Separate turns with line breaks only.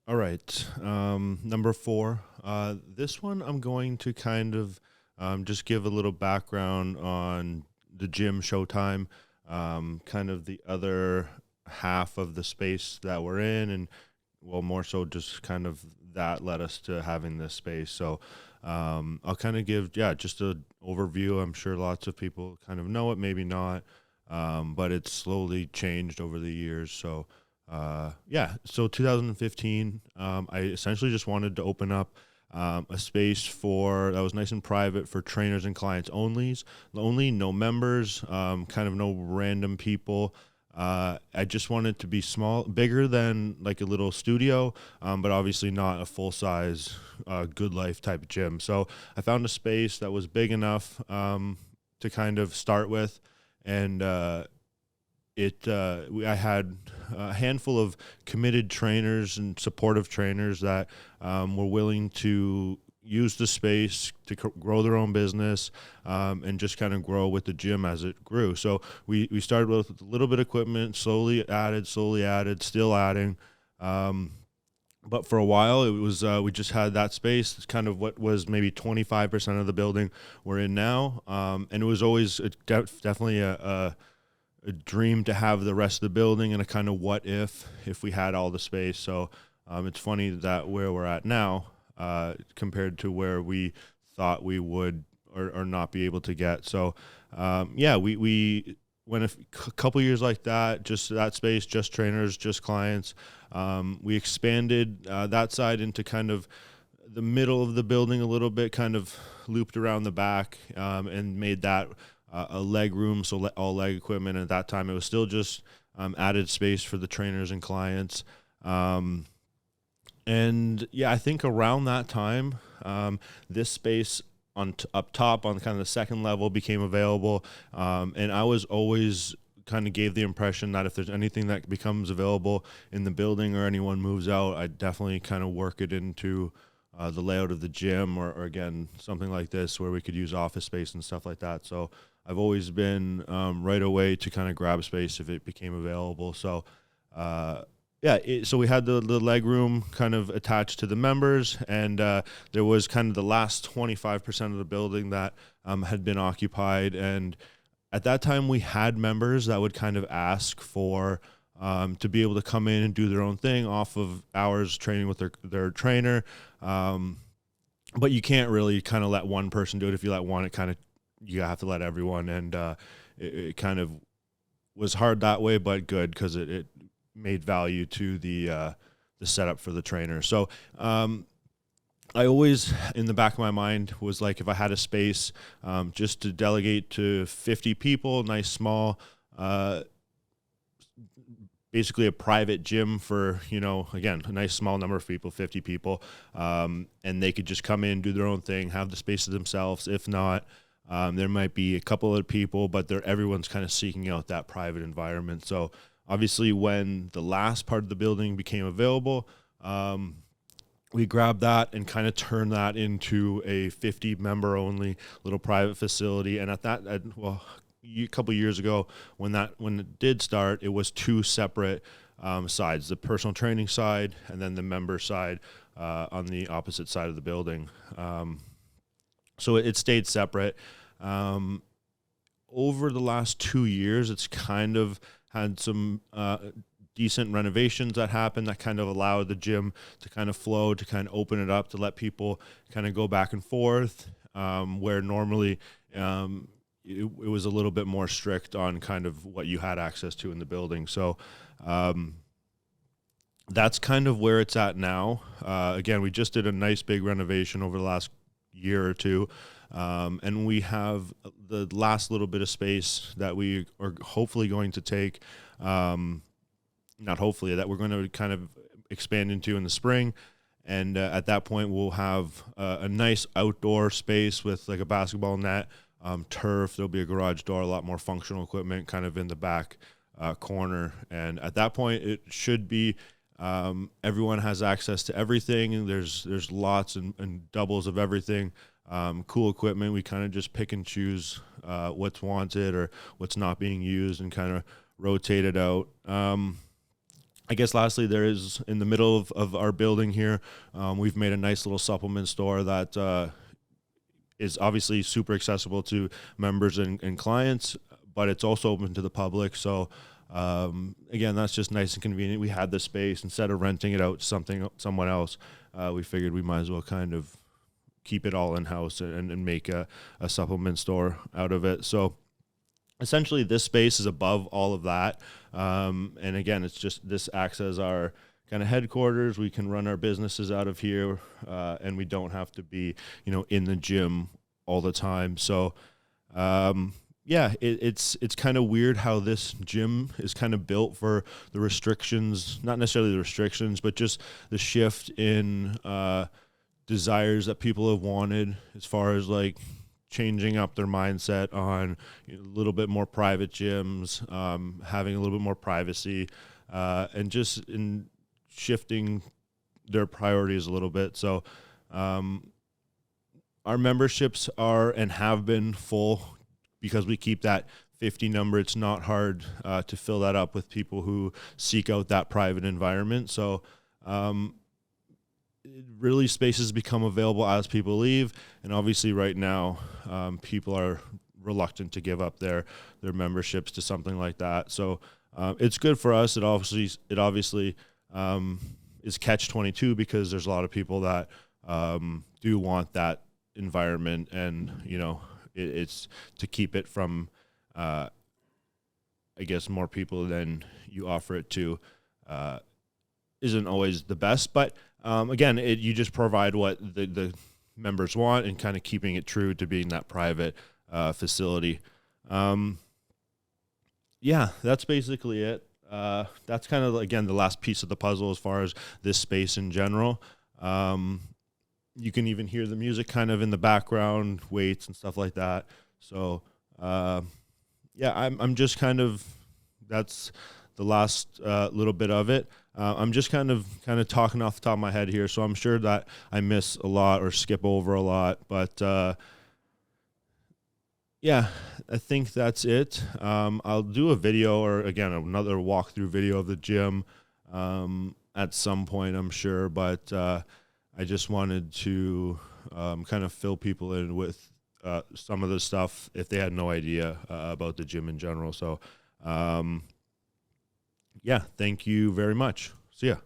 All right. Number four. This one I'm going to kind of just give a little background on the gym Showtime, kind of the other half of the space that we're in, and well, more so just kind of that led us to having this space. So I'll kind of give, yeah, just an overview. I'm sure lots of people kind of know it, maybe not, but it's slowly changed over the years. So yeah, so 2015, I essentially just wanted to open up a space for that was nice and private for trainers and clients only, no members, kind of no random people. I just wanted to be small, bigger than like a little studio, but obviously not a full size, good life type gym. So I found a space that was big enough to kind of start with, and I had a handful of committed trainers and supportive trainers that were willing to use the space to grow their own business, and just kind of grow with the gym as it grew. So we started with a little bit of equipment, slowly added, still adding. But for a while, it was we just had that space. It's kind of what was maybe 25% of the building we're in now, and it was always definitely a dream to have the rest of the building, and a kind of what if we had all the space. So it's funny that where we're at now, compared to where we thought we would or not be able to get. So yeah, we went couple years like that, just that space, just trainers, just clients. We expanded that side into kind of the middle of the building a little bit, kind of looped around the back, and made that a leg room, so all leg equipment. At that time, it was still just added space for the trainers and clients. And yeah, I think around that time, this space up top on kind of the second level became available. And I was always kind of gave the impression that if there's anything that becomes available in the building or anyone moves out, I definitely kind of work it into the layout of the gym, or again, something like this where we could use office space and stuff like that. So I've always been right away to kind of grab space if it became available. So yeah, so we had the leg room kind of attached to the members, and there was kind of the last 25% of the building that had been occupied. And at that time, we had members that would kind of ask for to be able to come in and do their own thing off of hours training with their trainer. But you can't really kind of let one person do it. If you let one, it kind of, you have to let everyone. And it kind of was hard that way, but good because it made value to the setup for the trainer. So I always, in the back of my mind, was like, if I had a space just to delegate to 50 people, nice small, basically a private gym for, again, a nice small number of people, 50 people, and they could just come in, do their own thing, have the space to themselves. If not, there might be a couple of people, but everyone's kind of seeking out that private environment. So obviously when the last part of the building became available, we grabbed that and kind of turned that into a 50 member only little private facility. And a couple of years ago, when it did start, it was two separate sides: the personal training side and then the member side on the opposite side of the building. So it stayed separate. Over the last 2 years, it's kind of had some decent renovations that happened that kind of allowed the gym to kind of flow, to kind of open it up, to let people kind of go back and forth, where normally it was a little bit more strict on kind of what you had access to in the building. So that's kind of where it's at now. Again, we just did a nice big renovation over the last year or two. And we have the last little bit of space that we are hopefully going to take, not hopefully, that we're going to kind of expand into in the spring. And at that point, we'll have a nice outdoor space with like a basketball net, turf. There'll be a garage door, a lot more functional equipment kind of in the back corner. And at that point, it should be everyone has access to everything. And there's lots and doubles of everything. Cool equipment. We kind of just pick and choose what's wanted or what's not being used and kind of rotate it out. I guess lastly, there is in the middle of our building here, we've made a nice little supplement store that is obviously super accessible to members and clients, but it's also open to the public. So again, that's just nice and convenient. We had the space instead of renting it out to someone else. We figured we might as well kind of keep it all in house and make a supplement store out of it. So essentially, this space is above all of that. And again, it's just this acts as our kind of headquarters. We can run our businesses out of here, and we don't have to be, in the gym all the time. So, yeah, it's kind of weird how this gym is kind of built for the restrictions, not necessarily the restrictions, but just the shift in desires that people have wanted as far as like changing up their mindset on a little bit more private gyms, having a little bit more privacy, and just in shifting their priorities a little bit. So our memberships are and have been full because we keep that 50 number. It's not hard to fill that up with people who seek out that private environment. So really spaces become available as people leave, and obviously right now people are reluctant to give up their memberships to something like that. So it's good for us. It obviously is catch-22 because there's a lot of people that do want that environment, and it's to keep it from I guess more people than you offer it to isn't always the best, but again, you just provide what the members want and kind of keeping it true to being that private facility. Yeah, that's basically it. That's kind of, again, the last piece of the puzzle as far as this space in general. You can even hear the music kind of in the background, weights and stuff like that. So, yeah, I'm just kind of, that's the last little bit of it. I'm just kind of talking off the top of my head here, so I'm sure that I miss a lot or skip over a lot, but yeah, I think that's it. I'll do a video, or again, another walkthrough video of the gym at some point, I'm sure, but I just wanted to kind of fill people in with some of the stuff if they had no idea about the gym in general. So, yeah, thank you very much. See ya.